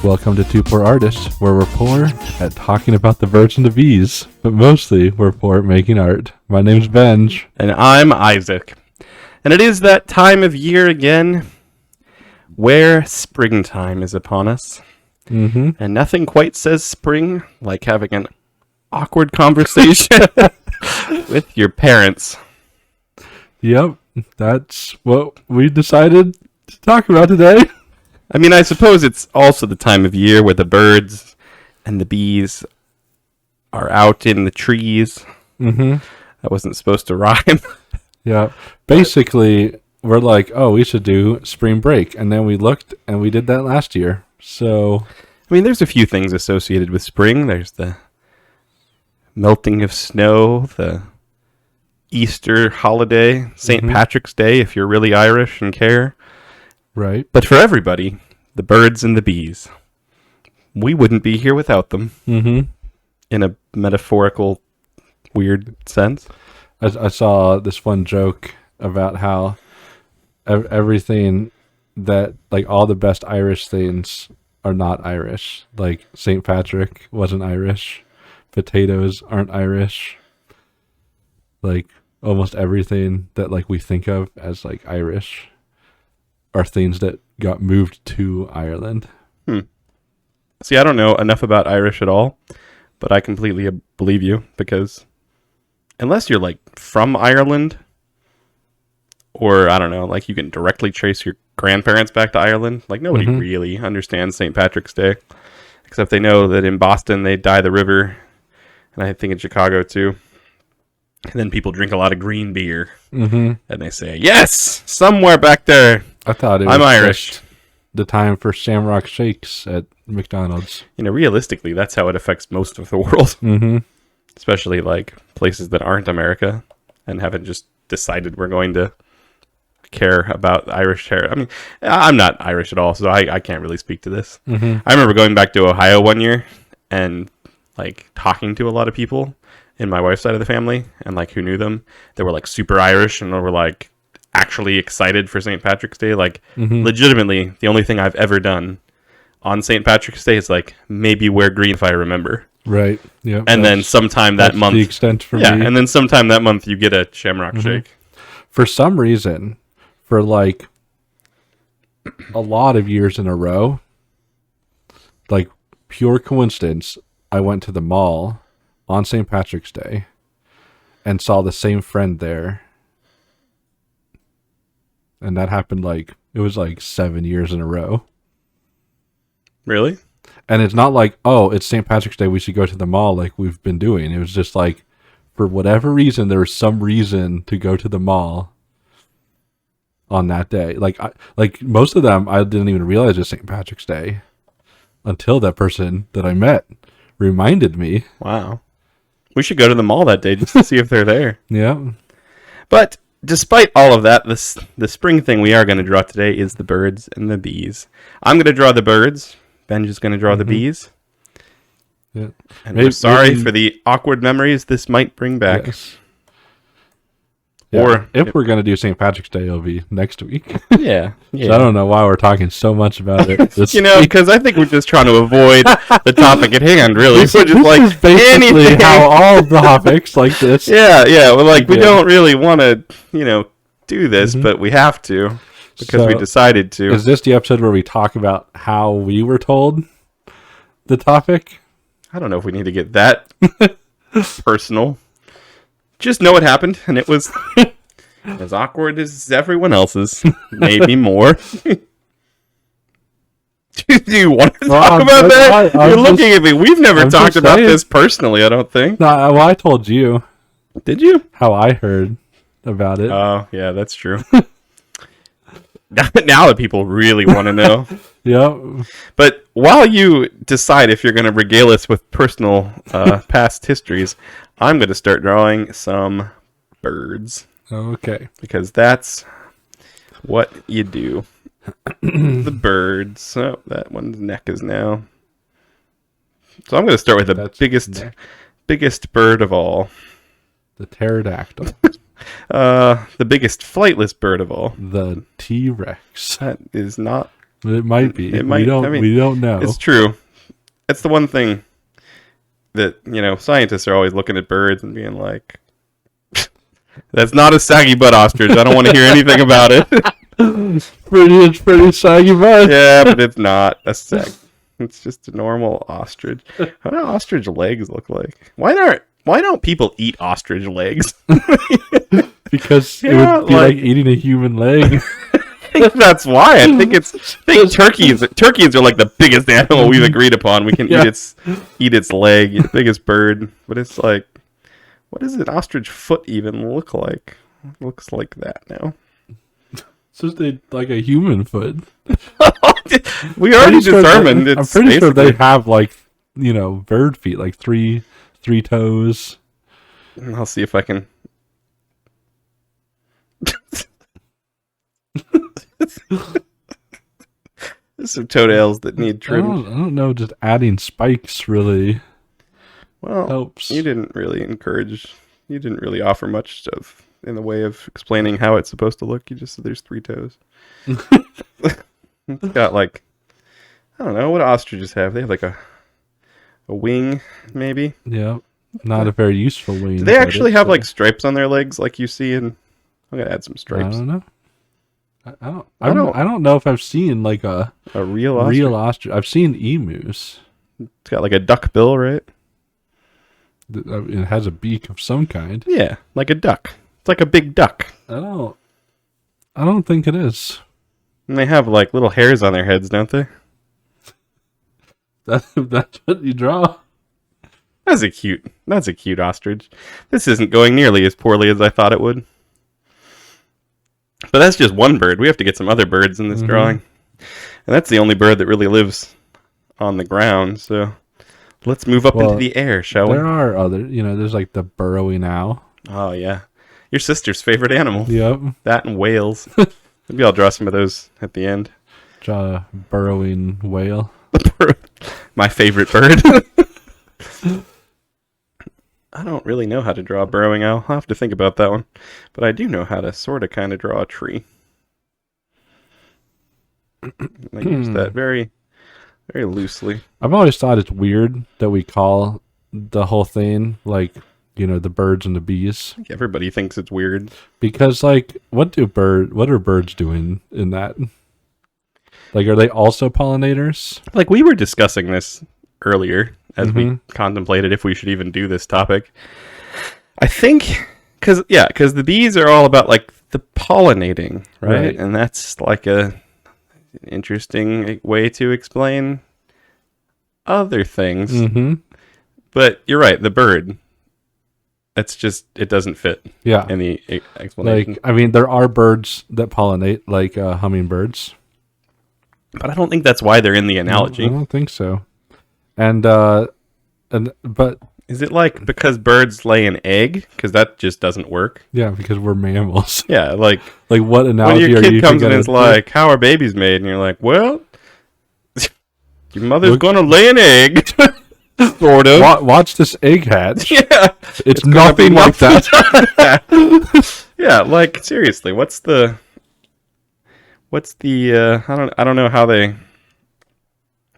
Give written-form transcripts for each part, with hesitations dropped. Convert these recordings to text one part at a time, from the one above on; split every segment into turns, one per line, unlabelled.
Welcome to Two Poor Artists, where we're poor at talking about the birds and the bees, but mostly we're poor at making art. My name's Benj.
And I'm Isaac. And it is that time of year again where springtime is upon us.
Mm-hmm.
And nothing quite says spring like having an awkward conversation with your parents.
Yep, that's what we decided to talk about today.
I mean, I suppose it's also the time of year where the birds and the bees are out in the trees.
Mm-hmm.
That wasn't supposed to rhyme.
Yeah, basically, we're like, oh, we should do spring break. And then we looked, and we did that last year. So,
I mean, there's a few things associated with spring. There's the melting of snow, the Easter holiday, St. Patrick's Day, if you're really Irish and care.
right.
But for everybody, the birds and the bees, we wouldn't be here without them.
Mm-hmm.
In a metaphorical, weird sense.
I saw this one joke about how everything that, like, all the best Irish things are not Irish. Like, St. Patrick wasn't Irish. Potatoes aren't Irish. Like, almost everything that, like, we think of as, like, Irish are things that got moved to Ireland.
See, I don't know enough about Irish at all, but I completely believe you, because unless you're, like, from Ireland, or, I don't know, like, you can directly trace your grandparents back to Ireland, like, nobody really understands St. Patrick's Day, except they know that in Boston they dye the river, and I think in Chicago too. And then people drink a lot of green beer, and they say, yes, somewhere back there,
I thought it was
I'm Irish.
just the time for Shamrock Shakes at McDonald's.
You know, realistically, that's how it affects most of the world.
Mm-hmm.
Especially, like, places that aren't America and haven't just decided we're going to care about Irish hair. I mean, I'm not Irish at all, so I can't really speak to this. I remember going back to Ohio one year and, like, talking to a lot of people in my wife's side of the family, and, like, who knew them. They were, like, super Irish and were, like, actually excited for St. Patrick's Day. Like, legitimately, the only thing I've ever done on St. Patrick's Day is, like, maybe wear green if I remember.
Right. Yeah.
And then sometime that month,
the extent for me.
and then sometime that month you get a Shamrock Shake.
For some reason, for like a lot of years in a row, like pure coincidence, I went to the mall on St. Patrick's Day and saw the same friend there. And that happened it was like 7 years in a row.
Really?
And it's not like, oh, it's St. Patrick's Day, we should go to the mall like we've been doing. It was just like, for whatever reason, there was some reason to go to the mall on that day. Like most of them, I didn't even realize it was St. Patrick's Day until that person that I met reminded me.
Wow. We should go to the mall that day just to see if they're there.
Yeah.
But despite all of that, the spring thing we are going to draw today is the birds and the bees. I'm going to draw the birds. Benj is going to draw the bees.
Yeah.
And we're sorry for the awkward memories this might bring back.
Yes. Yeah,
Or
if we're going to do St. Patrick's Day, it'll be next week.
Yeah.
So I don't know why we're talking so much about it.
You know, because I think we're just trying to avoid the topic at hand, really.
This
We're just like,
is basically
anything.
how all the topics like this.
Yeah, we're like, we
Yeah.
don't really want to, do this, but we have to because we
So,
decided to.
Is this the episode where we talk about how we were told the topic?
I don't know if we need to get that personal. Just know what happened, and it was as awkward as everyone else's. Maybe more. Do you want to talk about that? You're looking at me. We've never
I'm
talked
just
about
saying.
this personally, I don't think.
No, well, I told you
Did you?
how I heard about it.
Oh, yeah, that's true. Now that people really want to know.
Yep.
But while you decide if you're going to regale us with personal past histories, I'm going to start drawing some birds.
Okay.
Because that's what you do. The birds. Oh, that one's neck is now. So I'm going to start with the biggest bird of all.
The pterodactyl.
The biggest flightless bird of all.
The T-Rex.
That is not
It might be.
It might.
We don't know.
It's true. It's the one thing that, scientists are always looking at birds and being like, that's not a saggy butt ostrich. I don't want to hear anything about it.
It's pretty saggy butt.
Yeah, but it's not a sag. It's just a normal ostrich. How do ostrich legs look like? Why don't people eat ostrich legs?
Because it would be like eating a human leg.
I think that's why. I think turkeys are like the biggest animal we've agreed upon. We can eat its leg, the biggest bird. But it's like, what does an ostrich foot even look like? It looks like that now.
It's just like a human foot.
We already determined
I'm pretty sure they have like, bird feet, like three toes.
I'll see if I can. There's some toenails that need trimmed.
I don't know. Just adding spikes really helps.
You didn't really offer much in the way of explaining how it's supposed to look. You just said there's 3 toes. It's got like, I don't know, what do ostriches have? They have like a wing, maybe?
Yeah. Not a very useful wing.
Do they actually have like stripes on their legs like you see in... I'm going to add some stripes.
I don't know. I don't know if I've seen like a
real ostrich.
I've seen emus.
It's got like a duck bill, right?
It has a beak of some kind.
Yeah, like a duck. It's like a big duck.
I don't think it is.
And they have like little hairs on their heads, don't they?
That's what you draw.
That's a cute ostrich. This isn't going nearly as poorly as I thought it would. But that's just one bird. We have to get some other birds in this drawing. And that's the only bird that really lives on the ground. So let's move up into the air, shall we?
There are other, there's like the burrowing owl.
Oh, yeah. Your sister's favorite animal.
Yep.
That and whales. Maybe I'll draw some of those at the end.
Draw a burrowing whale.
My favorite bird. I don't really know how to draw a burrowing owl. I'll have to think about that one. But I do know how to sort of kind of draw a tree. I use that very, very loosely.
I've always thought it's weird that we call the whole thing like, the birds and the bees.
Everybody thinks it's weird.
Because like, what are birds doing in that? Like, are they also pollinators?
Like, we were discussing this earlier as we contemplated if we should even do this topic. I think, because the bees are all about like the pollinating, right? And that's like an interesting way to explain other things. But you're right, the bird, it doesn't fit in the explanation.
Like, there are birds that pollinate, like hummingbirds.
But I don't think that's why they're in the analogy.
I don't think so. But
is it like because birds lay an egg? Because that just doesn't work.
Yeah, because we're mammals.
Yeah, like
what analogy
when your
are you
kid comes in and is
do?
like, "How are babies made?" and you're like, "Well, your mother's gonna lay an egg." Sort of.
Watch this egg hatch.
Yeah,
it's nothing like that.
Yeah, like seriously, what's the I don't know how they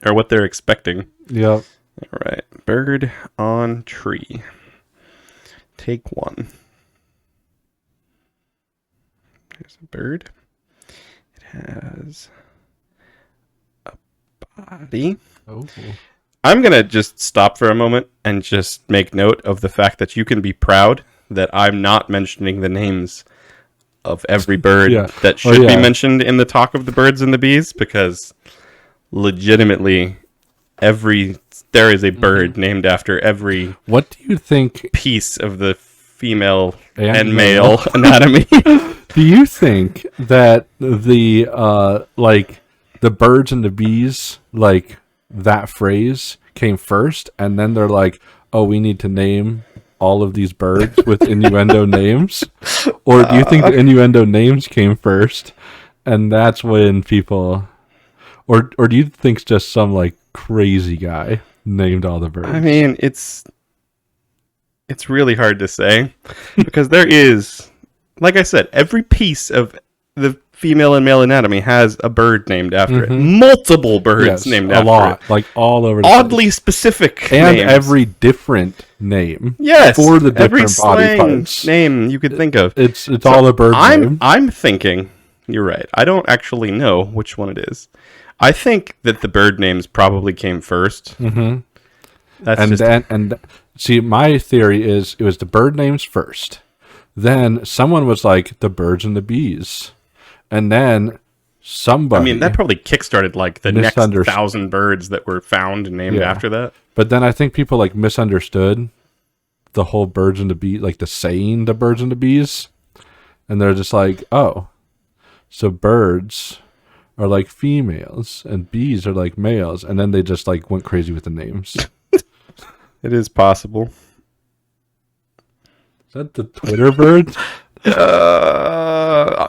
or what they're expecting.
Yep.
All right. Bird on tree. Take 1. There's a bird. It has a body.
Oh.
I'm going to just stop for a moment and just make note of the fact that you can be proud that I'm not mentioning the names of every bird that should be mentioned in the talk of the birds and the bees, because legitimately there is a bird named after every
what do you think
piece of the female and male anatomy.
Do you think that the the birds and the bees, like that phrase came first and then they're like, oh, we need to name all of these birds with innuendo names? Or do you think the innuendo names came first and that's when people, or do you think it's just some like crazy guy named all the birds?
I mean, it's really hard to say because there is, like I said, every piece of the female and male anatomy has a bird named after it. Multiple birds named after
a lot,
it.
like all over. The
Oddly
place.
specific
And
names.
every different name.
Yes,
for the
every
different body
slang
parts.
name you could think of.
It's all a bird name.
I'm thinking. You're right. I don't actually know which one it is. I think that the bird names probably came first.
Mm-hmm.
That's
and see, my theory is it was the bird names first. Then someone was like the birds and the bees, and then somebody.
I mean, that probably kickstarted like the next 1,000 birds that were found and named after that.
But then I think people like misunderstood the whole birds and the bees, like the saying the birds and the bees, and they're just like, oh, so birds are like females and bees are like males, and then they just like went crazy with the names.
It is possible.
Is that the Twitter bird?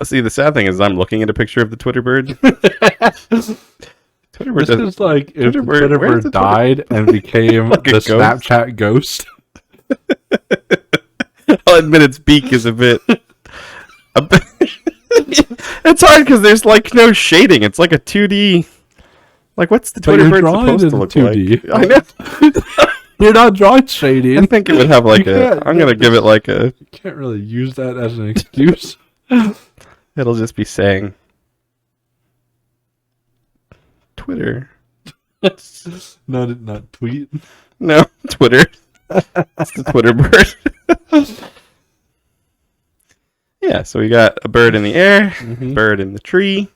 See, the sad thing is I'm looking at a picture of the Twitter bird. Twitter bird
this is like if the Twitter bird died and became
like
the Snapchat ghost.
I'll admit its beak is a bit... It's hard because there's like no shading. It's like a 2D... Like, what's the Twitter bird supposed to look 2D. Like? I know.
You're not drawing shading.
I think it would have like I'm going to give it like a...
You can't really use that as an excuse.
It'll just be saying... Twitter.
not tweet.
No, Twitter. It's the Twitter bird. Yeah, so we got a bird in the air, bird in the tree.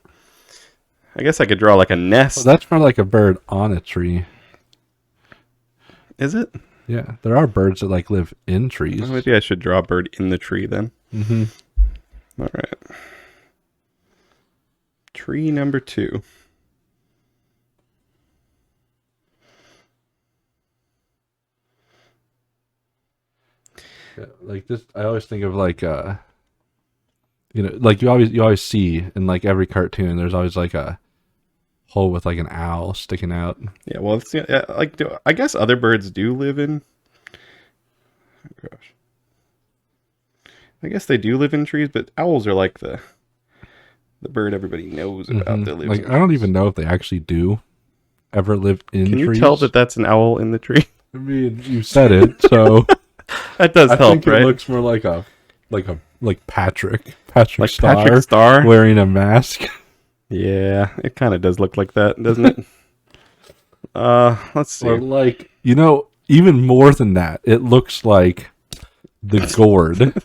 I guess I could draw like a nest.
Well, that's more like a bird on a tree.
Is it?
Yeah, there are birds that like live in trees.
Well, maybe I should draw a bird in the tree then.
Mm-hmm.
All right. Tree number 2.
Yeah, like this, I always think of like like you always see in like every cartoon. There's always like a hole with like an owl sticking out.
Yeah, well, it's like I guess other birds do live in. Oh gosh. I guess they do live in trees, but owls are like the bird everybody knows about that lives
like
in
I don't
trees.
even know if they actually do ever live in trees.
Can you tell that that's an owl in the tree?
I mean, you said it, so
That does
I
help,
think
right?
it looks more like Patrick
Like
Star,
Patrick Star?
wearing a mask.
Yeah, it kind of does look like that, doesn't it? Let's see.
Or like, even more than that, it looks like the gourd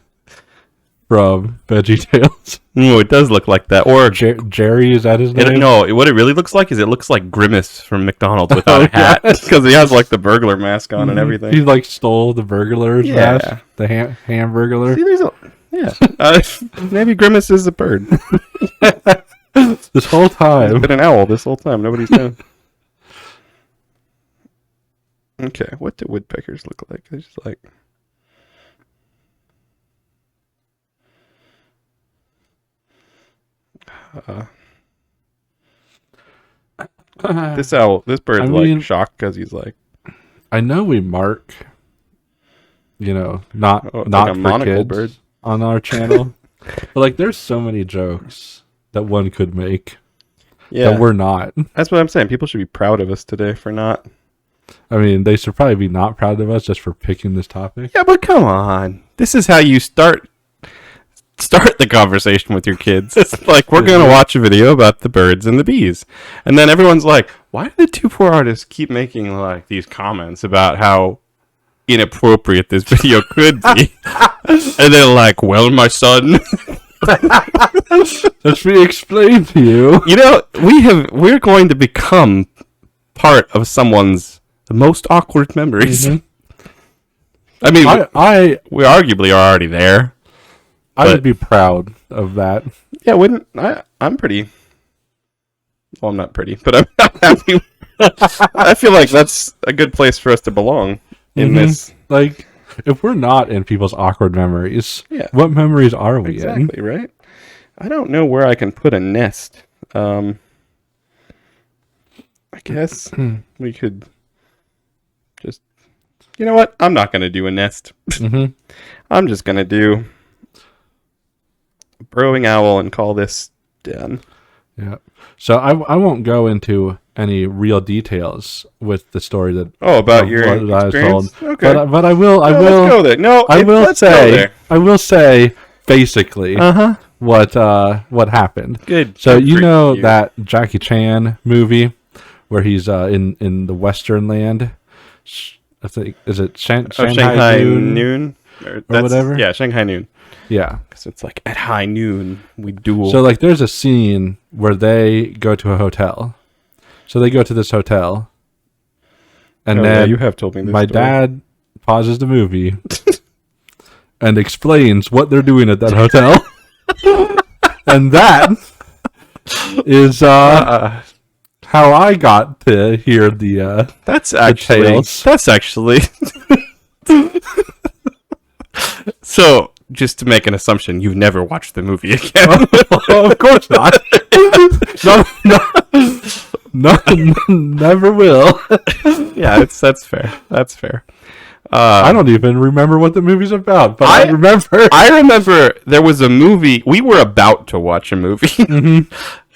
from VeggieTales.
No, it does look like that. Or
Jerry, is that his name?
no, what it really looks like is it looks like Grimace from McDonald's without a hat, because he has like the burglar mask on and everything.
He like stole the burglar's mask, the hamburglar.
See, maybe Grimace is a bird.
This whole time.
He's been an owl this whole time. Nobody's known. Okay, what do woodpeckers look like? They're just like... this bird's like shocked because he's like...
I know we mark, not
like a
for
monocle
kids
bird
on our channel, but like there's so many jokes that one could make that we're not.
That's what I'm saying. People should be proud of us today for not...
I mean, they should probably be not proud of us just for picking this topic.
Yeah, but come on. This is how you start the conversation with your kids. It's like, we're going to watch a video about the birds and the bees. And then everyone's like, why do the two poor artists keep making like these comments about how inappropriate this video could be? And they're like, well, my son...
Let me explain to you.
We're going to become part of someone's most awkward memories. I mean, we arguably are already there.
I would be proud of that.
Yeah, I'm pretty. Well, I'm not pretty, but I'm happy. I feel like that's a good place for us to belong in this.
Like, if we're not in people's awkward memories, what memories are we in?
Exactly, right? I don't know where I can put a nest. I guess we could just... You know what? I'm not going to do a nest. I'm just going to do a burrowing owl and call this Done.
Yeah. So I won't go into any real details with the story that
about
of
your
what I was
experience.
told.
Okay,
But I will
let's go there. No, let's go there.
I will say basically what happened.
Good.
So
Good for you.
that Jackie Chan movie where he's in the Western land. I think is it Shanghai
Noon
or whatever.
Yeah, Shanghai Noon.
Yeah.
Because it's like at high noon we duel.
So like there's a scene where they go to a hotel. So they go to this hotel. And then
you have told me this
my
story.
dad pauses the movie and explains what they're doing at that hotel. And that is how I got to hear the
That's actually
tales.
that's actually So just to make an assumption, you've never watched the movie again.
Of course not. No, never will.
Yeah, that's fair. That's fair.
I don't even remember what the movie's about, but I remember.
I remember there was a movie. We were about to watch a movie.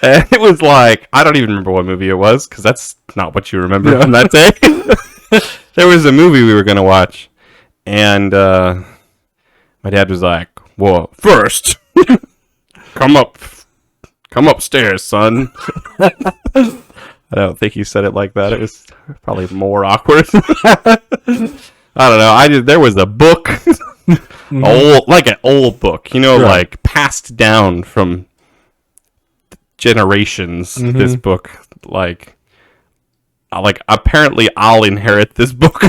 And it was like, I don't even remember what movie it was, because that's not what you remember from that day. There was a movie we were going to watch, and my dad was like, well, first, come upstairs, son. I don't think he said it like that. It was probably more awkward. I don't know. There was a book, like an old book, like passed down from generations. This book, like apparently I'll inherit this book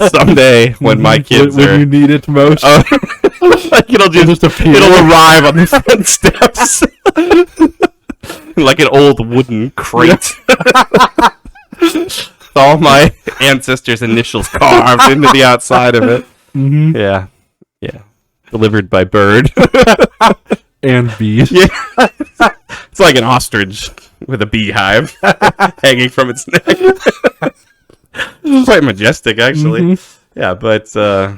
someday when my kids
when you need it most.
Like it'll arrive on the front steps like an old wooden crate. All my ancestors' initials carved into the outside of it. Yeah. Delivered by bird.
And bees.
Yeah. It's like an ostrich with a beehive hanging from its neck. It's quite majestic, actually. Yeah, but there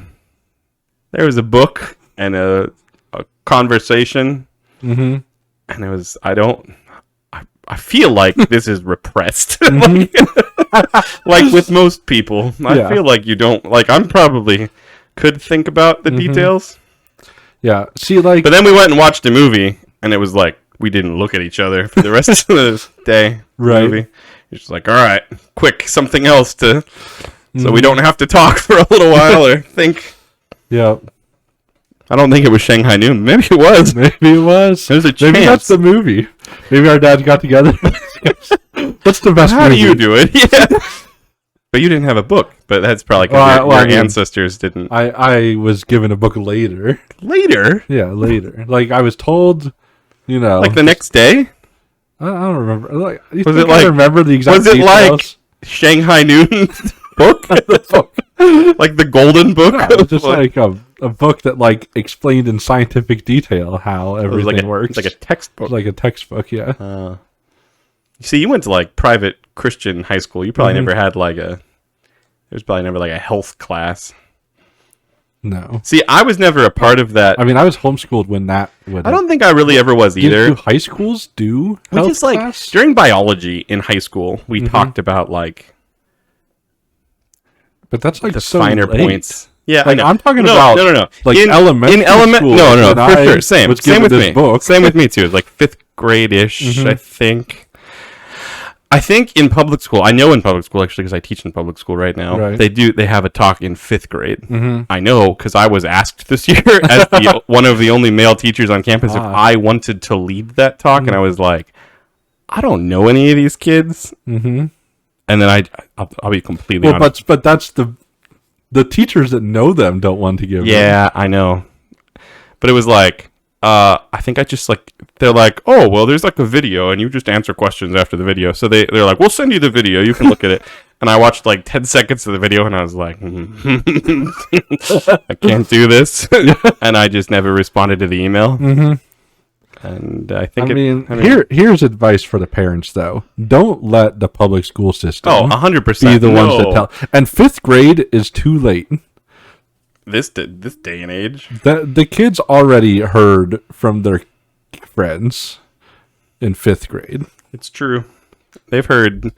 was a book and a conversation. And it was, I feel like this is repressed. Like with most people. I feel like you don't, I'm probably could think about the details.
Yeah. See, but
then we went and watched a movie, and it was like, we didn't look at each other for the rest of the day.
Right.
Movie. It's just like, all right, quick, something else so we don't have to talk for a little while or think.
Yeah.
I don't think it was Shanghai Noon. Maybe it was.
Maybe it was.
There's a chance.
Maybe that's the movie. Maybe our dads got together. What's the best movie?
How do you do it? Yeah. But you didn't have a book. But that's probably because your ancestors didn't.
I was given a book later.
Later?
Yeah, later. Like, I was told,
Like the next day?
I don't remember. Like,
I
remember the exact
details?
Was it
like Shanghai Noon book? Like the golden book?
No, it was just like a book that like explained in scientific detail how everything works.
It's like a textbook.
Like a textbook, yeah.
See, you went to like private Christian high school. You probably never had there's probably never like a health class.
No.
See, I was never a part of that.
I mean, I was homeschooled when that would.
I don't think I really ever was either.
Do high schools do health class?
During biology in high school, we talked about
but that's like
the
so
finer
late.
Points. Yeah,
like I'm talking about
no.
Like elementary school.
No, for sure. Same with me.
Book.
Same with me too. Like 5th grade-ish, I think. I think in public school, I know in public school actually because I teach in public school right now.
Right.
They have a talk in 5th grade. I know because I was asked this year as one of the only male teachers on campus if I wanted to lead that talk, and I was like, I don't know any of these kids. And then I'll be completely honest.
But that's the teachers that know them don't want to give them.
Yeah, I know. But it was like, I think I just they're like, oh, well, there's like a video and you just answer questions after the video. So they're like, we'll send you the video. You can look at it. And I watched like 10 seconds of the video and I was like, I can't do this. And I just never responded to the email. And I think
here's advice for the parents though. Don't let the public school system
100%
be the ones that tell. And 5th grade is too late.
This day and age.
The kids already heard from their friends in 5th grade.
It's true. They've heard.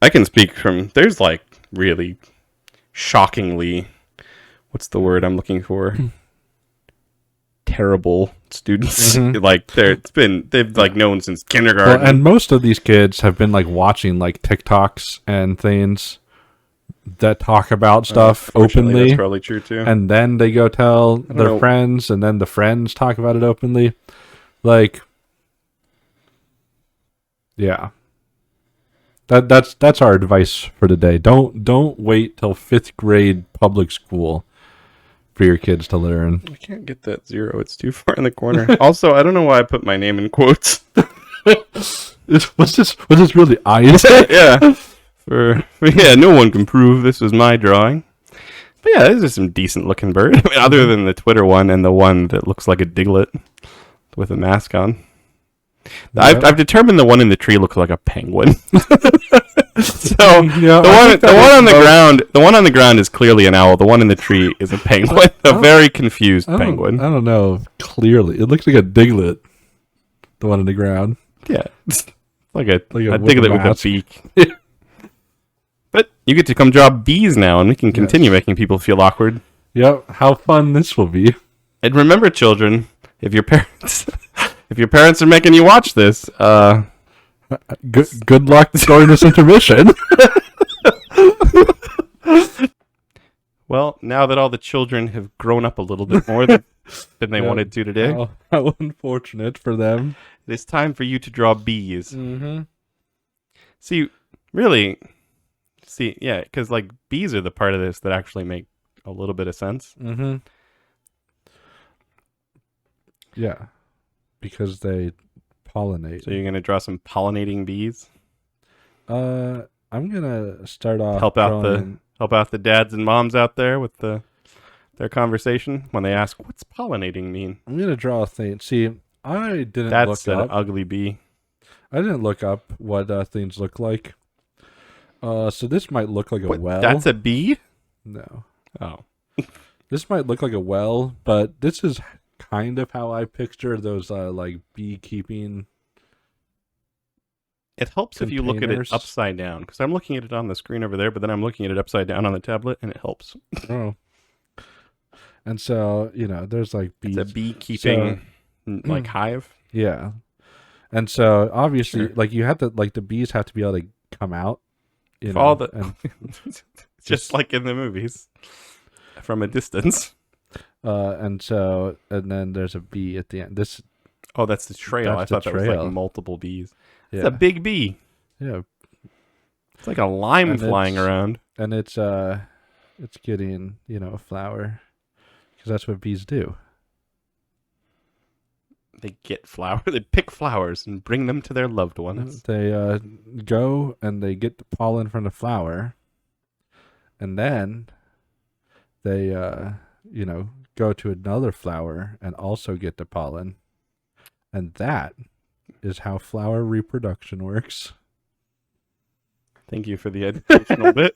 I can speak from. There's like really shockingly. What's the word I'm looking for? Terrible students. Like they've like known since kindergarten.
Well, and most of these kids have been like watching like TikToks and things that talk about stuff openly.
That's probably true too.
And then they go tell their friends, and then the friends talk about it openly. Like, yeah. That's our advice for today. Don't wait till 5th grade public school for your kids to learn.
I can't get that 0. It's too far in the corner. Also, I don't know why I put my name in quotes.
Was this really Isaac?
Yeah. Yeah, no one can prove this was my drawing. But yeah, these are some decent looking birds. I mean, other than the Twitter one and the one that looks like a diglet with a mask on. Yeah. I've determined the one in the tree looks like a penguin. So
yeah,
the one on the ground is clearly an owl. The one in the tree is a penguin, a very confused penguin.
I don't know clearly. It looks like a diglet. The one on the ground.
Yeah, it's like a diglet with a beak. But you get to come draw bees now, and we can continue making people feel awkward.
Yep, how fun this will be.
And remember, children, if your parents are making you watch this,
good luck during this intermission.
Well, now that all the children have grown up a little bit more than they wanted to today,
how unfortunate for them.
It is time for you to draw bees.
Mm-hmm.
Yeah, because like bees are the part of this that actually make a little bit of sense.
Mm-hmm. Yeah, because they pollinate.
So you're gonna draw some pollinating bees.
I'm gonna start off
help out the dads and moms out there with their conversation when they ask, "What's pollinating mean?"
I'm gonna draw a thing. See, I didn't.
That's
look
an
up.
ugly bee.
I didn't look up what things look like. So this might look like a well.
That's a bee?
No.
Oh.
This might look like a well, but this is kind of how I picture those like beekeeping.
It helps if you look at it upside down, because I'm looking at it on the screen over there, but then I'm looking at it upside down on the tablet, and it helps.
Oh. And so, there's like bees.
It's a beekeeping like hive.
Yeah. And so obviously, like you have to, like the bees have to be able to come out.
Just like in the movies, from a distance.
And then there's a bee at the end. That's
the trail. I thought that was like multiple bees.
Yeah.
It's a big bee.
Yeah.
It's like a lime flying around.
And it's getting, a flower. Because that's what bees do.
They get flowers. They pick flowers and bring them to their loved ones.
They go and they get the pollen from the flower. And then they, go to another flower and also get the pollen. And that is how flower reproduction works.
Thank you for the educational bit.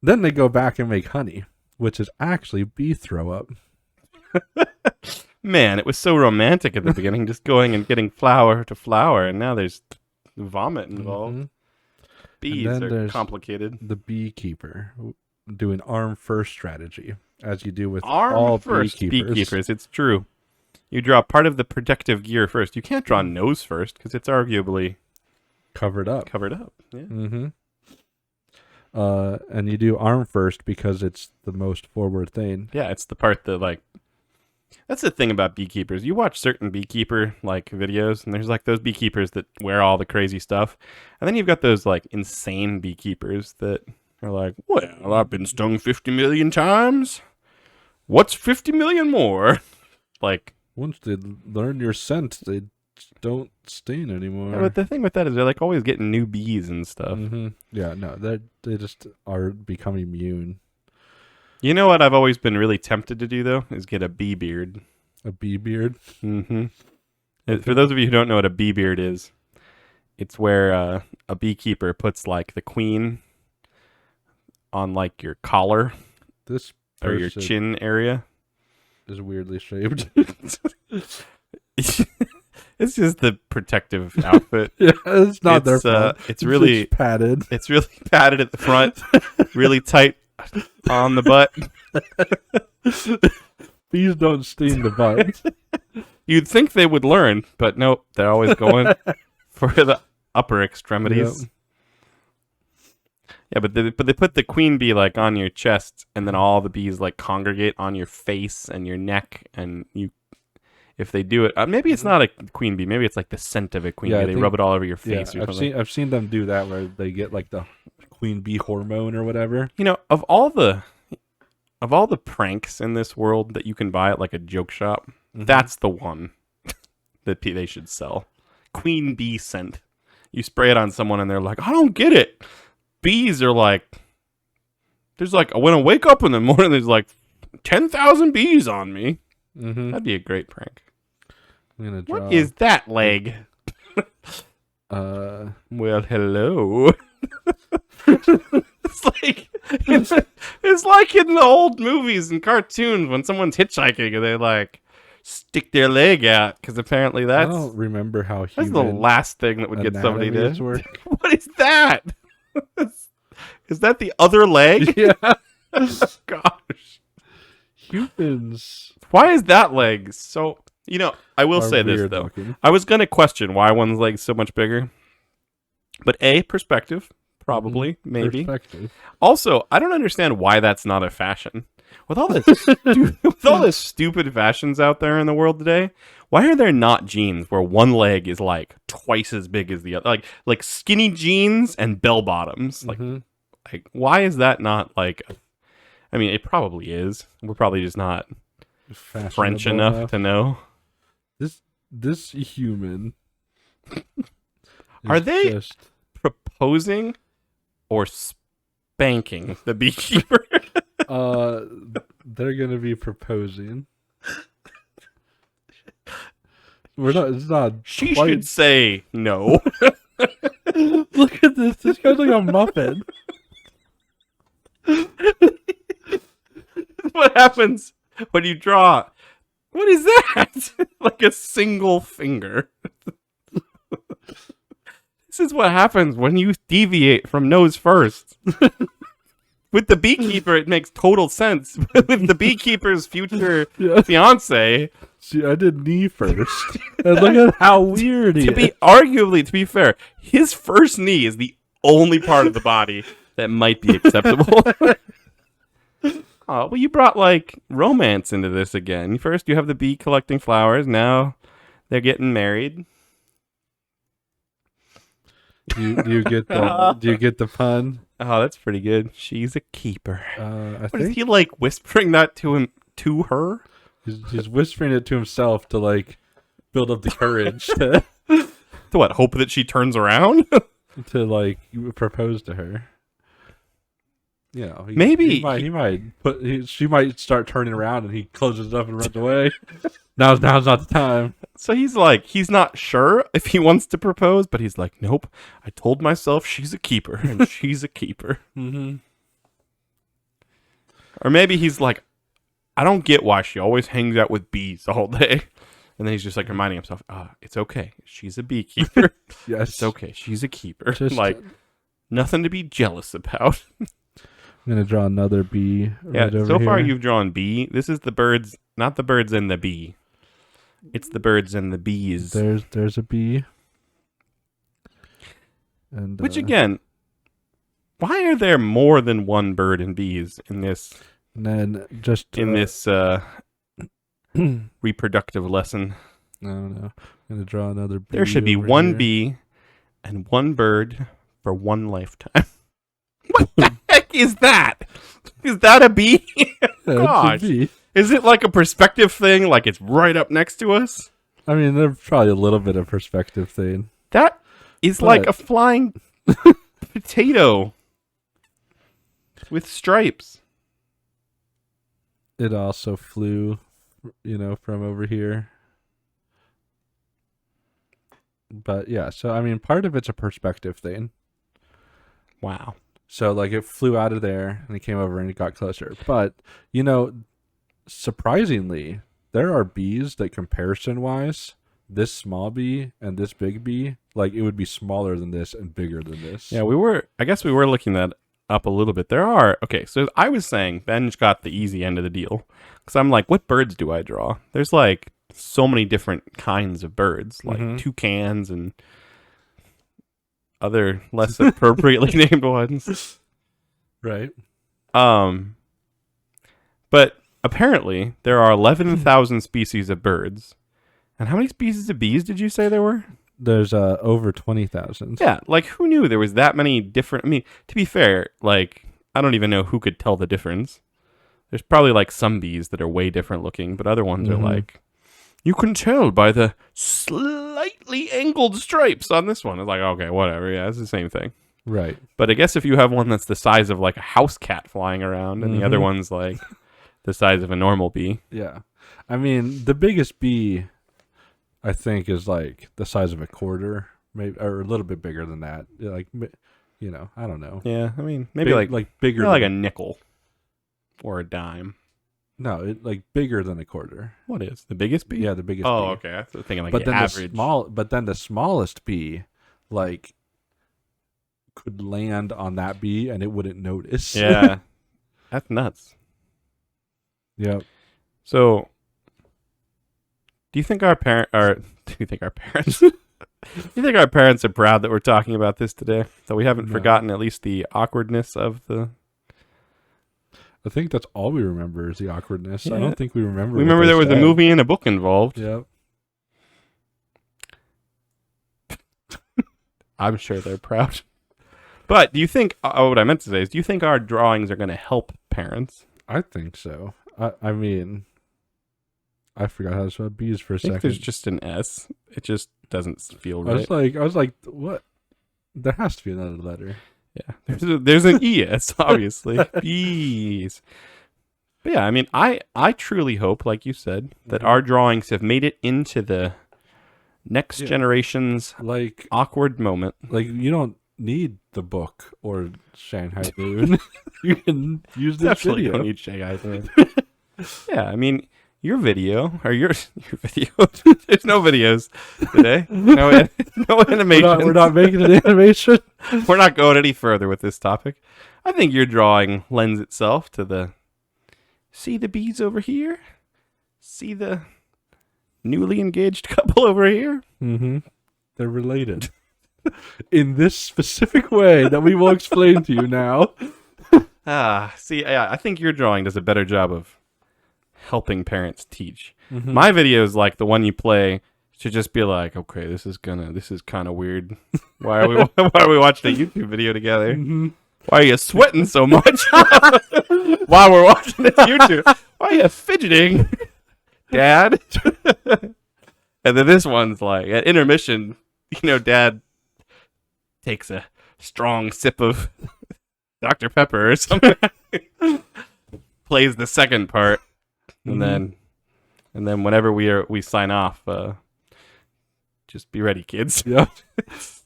Then they go back and make honey, which is actually bee throw up.
Man, it was so romantic at the beginning, just going and getting flower to flower, and now there's vomit involved. Mm-hmm. Bees are complicated.
The beekeeper doing arm first strategy, as you do with all beekeepers.
It's true. You draw part of the protective gear first. You can't draw nose first because it's arguably
covered up.
Yeah.
Mm-hmm. And you do arm first because it's the most forward thing.
Yeah, it's the part that like. That's the thing about beekeepers. You watch certain beekeeper like videos, and there's like those beekeepers that wear all the crazy stuff, and then you've got those like insane beekeepers that are like, "Well, I've been stung 50 million times. What's 50 million more?" Like
once they learn your scent, they don't sting anymore.
Yeah, but the thing with that is they're like always getting new bees and stuff.
Mm-hmm. Yeah, no, they just are becoming immune.
You know what I've always been really tempted to do, though, is get a bee beard.
A bee beard?
Mm-hmm. For those of you who don't know what a bee beard is, it's where a beekeeper puts, like, the queen on, like, your collar or your chin area.
Is weirdly shaped.
It's just the protective outfit.
Yeah, it's not their fault.
It's really
just padded.
It's really padded at the front, really tight on the butt.
Bees don't sting the butt.
You'd think they would learn, but nope, they're always going for the upper extremities.
Yep.
Yeah, but they put the queen bee like on your chest, and then all the bees like congregate on your face and your neck, and you. If they do it, maybe it's not a queen bee. Maybe it's like the scent of a queen bee. They rub it all over your face or something.
I've seen them do that where they get like the queen bee hormone or whatever.
You know, of all the pranks in this world that you can buy at like a joke shop, that's the one that they should sell. Queen bee scent. You spray it on someone and they're like, I don't get it. Bees are like, there's like, when I wake up in the morning, there's like 10,000 bees on me. That'd be a great prank. What is that leg?
Well,
hello. it's like in the old movies and cartoons when someone's hitchhiking and they like stick their leg out because apparently
I don't remember how
that's the last thing that would get somebody to
work.
What is that? Is that the other leg?
Yeah.
Gosh.
Humans.
Why is that leg so... You know, I will say this, though.
Looking.
I was going to question why one's leg's so much bigger. But A, perspective. Probably. Maybe.
Perspective.
Also, I don't understand why that's not a fashion. With all the stupid fashions out there in the world today, why are there not jeans where one leg is like twice as big as the other? Like skinny jeans and bell bottoms. Like why is that not like... I mean, it probably is. We're probably just not French enough to know.
This human
are they
just...
proposing or spanking the beekeeper?
They're gonna be proposing. It's not.
She should say no.
Look at this. This guy's like a muffin.
What happens when you draw? What is that? Like a single finger. This is what happens when you deviate from nose first. With the beekeeper, it makes total sense. With the beekeeper's future fiance,
see, I did knee first. And look at how weird he is.
To be fair, his first knee is the only part of the body that might be acceptable. Oh, well, you brought like romance into this again. First, you have the bee collecting flowers. Now, they're getting married.
Do you get the pun?
Oh, that's pretty good. She's a keeper.
Is
he like whispering that to her?
He's whispering it to himself to like build up the courage to
what? Hope that she turns around
to like propose to her. You know,
maybe
she might start turning around and he closes it up and runs away. Now's not the time.
So he's not sure if he wants to propose, but he's like, nope. I told myself she's a keeper, and she's a keeper. Or maybe he's like, I don't get why she always hangs out with bees all day. And then he's just like reminding himself, it's okay. She's a beekeeper.
Yes.
It's okay. She's a keeper.
Just,
like, nothing to be jealous about.
I'm going to draw another bee.
Right so far you've drawn bee. This is the birds, not the birds and the bee. It's the birds and the bees.
There's a bee. And
which again, why are there more than one bird and bees in this?
And then just
in this reproductive lesson.
I don't know. I'm gonna draw another bee.
There should be one bee and one bird for one lifetime. What the heck is that? Is that a bee? Gosh.
A bee.
Is it like a perspective thing? Like it's right up next to us?
I mean, there's probably a little bit of perspective thing.
That is like a flying potato with stripes.
It also flew, from over here. But yeah, so I mean, part of it's a perspective thing.
Wow.
So like it flew out of there and it came over and it got closer. But, surprisingly, there are bees that comparison-wise this small bee and this big bee, like it would be smaller than this and bigger than this.
Yeah, I guess we were looking that up a little bit. So I was saying Ben got the easy end of the deal. Because I'm like, what birds do I draw? There's like so many different kinds of birds, like toucans and other less appropriately named ones.
Right.
But apparently there are 11,000 species of birds. And how many species of bees did you say there were?
There's over 20,000.
Yeah, like who knew there was that many different... I mean, to be fair, like I don't even know who could tell the difference. There's probably like some bees that are way different looking, but other ones are like, you can tell by the slightly angled stripes on this one. It's like, okay, whatever. Yeah, it's the same thing.
Right.
But I guess if you have one that's the size of like a house cat flying around and the other one's like the size of a normal bee.
Yeah. I mean, the biggest bee, I think, is like the size of a quarter, maybe, or a little bit bigger than that. Like, you know, I don't know.
Yeah, I mean, maybe like
bigger,
like a nickel or a dime.
No, like bigger than a quarter.
What is the biggest bee?
Yeah, the biggest.
Oh,
bee.
okay. I was thinking like
but
the
then
average.
But then the smallest bee, like, could land on that bee and it wouldn't notice.
Yeah, that's nuts.
Yep.
So, do you think our parents? Do you think our parents? Do you think our parents are proud that we're talking about this today? That we haven't forgotten at least the awkwardness of the.
I think that's all we remember is the awkwardness.
Yeah.
I don't think we remember.
We remember there was a movie and a book involved.
Yep.
I'm sure they're proud. But do you think? What I meant to say is, do you think our drawings are going to help parents?
I think so. I mean, I forgot how to spell bees for a
I think
second.
there's just an S. It just doesn't feel right.
I was like, what? There has to be another letter.
Yeah, there's an ES, obviously. Bees. But yeah, I mean, I truly hope, like you said, that our drawings have made it into the next generation's
like
awkward moment.
Like, you don't need the book or Shanghai Moon. You can use this
Definitely
video.
don't need Shanghai Moon. Yeah, I mean, your video or your video. There's no videos today. No animation.
We're not making an animation.
We're not going any further with this topic. I think your drawing lends itself to the see the bees over here, see the newly engaged couple over here.
Mm-hmm. They're related in this specific way that we will explain to you now.
See, yeah, I think your drawing does a better job of helping parents teach. My videos, like the one you play, should just be like, okay, this is kind of weird. Why are we watching a YouTube video together? Why are you sweating so much while we're watching this YouTube? Why are you fidgeting, Dad? And then this one's like at intermission, Dad takes a strong sip of Dr. Pepper or something, plays the second part, and then whenever we sign off, just be ready, kids.
Yeah.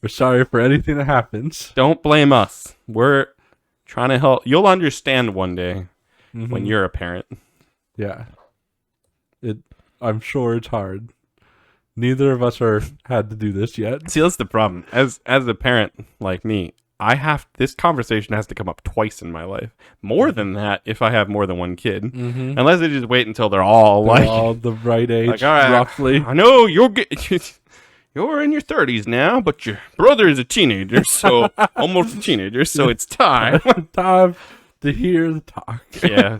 We're sorry for anything that happens.
Don't blame us. We're trying to help. You'll understand one day when you're a parent.
Yeah. I'm sure it's hard. Neither of us had to do this yet.
See, that's the problem. As a parent like me, this conversation has to come up twice in my life. More than that if I have more than one kid. Unless they just wait until they're all
the right age,
like, all right,
roughly.
I know you're in your 30s now, but your brother is a teenager, so almost a teenager, so it's time.
Time to hear the talk.
Yeah,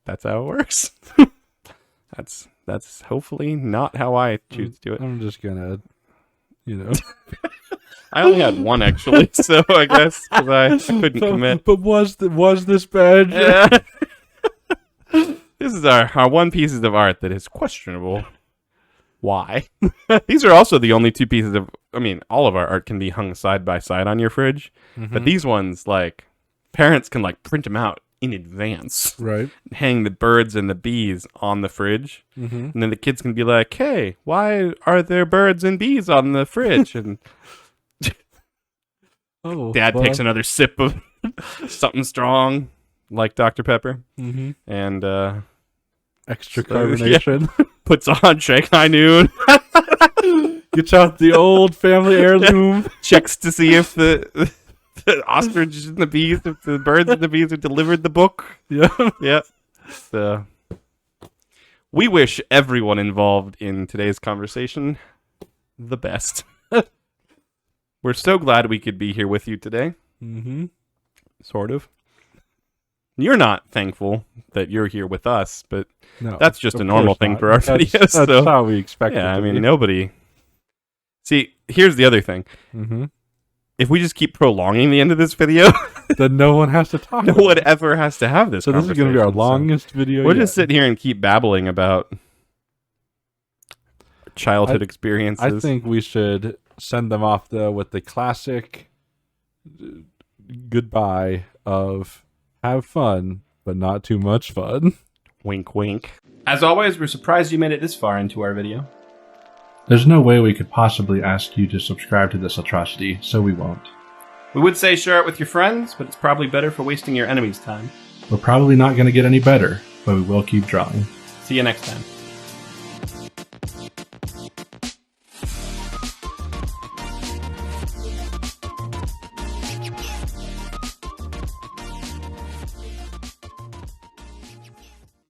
that's how it works. That's hopefully not how I choose to do it.
I'm just gonna,
I only had one actually, so I guess because I couldn't commit.
But was this bad?
Yeah. This is our one pieces of art that is questionable. Why? These are also the only two pieces of. I mean, all of our art can be hung side by side on your fridge, but these ones, like, parents can print them out in advance,
right?
Hang the birds and the bees on the fridge, and then the kids can be like, "Hey, why are there birds and bees on the fridge?" And Dad takes another sip of something strong, like Dr. Pepper, and
extra carbonation.
puts on Shanghai Noon,
Gets out the old family heirloom.
checks to see if the ostrich and the bees, if the birds and the bees have delivered the book.
Yeah.
Yeah. So, we wish everyone involved in today's conversation the best. We're so glad we could be here with you today.
Mm-hmm.
Sort of. You're not thankful that you're here with us, but
No,
that's just a normal thing
not.
for our videos.
That's
So,
how we expect it
yeah,
to
I mean,
be.
nobody... See, here's the other thing.
Mm-hmm.
If we just keep prolonging the end of this video,
Then no one has to talk.
no
about
one
it.
ever has to have this
So this is going to be our
conversation. So
longest video
we'll
yet.
just sit here and keep babbling about childhood experiences.
I think we should send them off, though, with the classic goodbye of have fun, but not too much fun.
Wink, wink. As always, we're surprised you made it this far into our video.
There's no way we could possibly ask you to subscribe to this atrocity, so we won't.
We would say share it with your friends, but it's probably better for wasting your enemy's time.
We're probably not going to get any better, but we will keep drawing.
See you next time.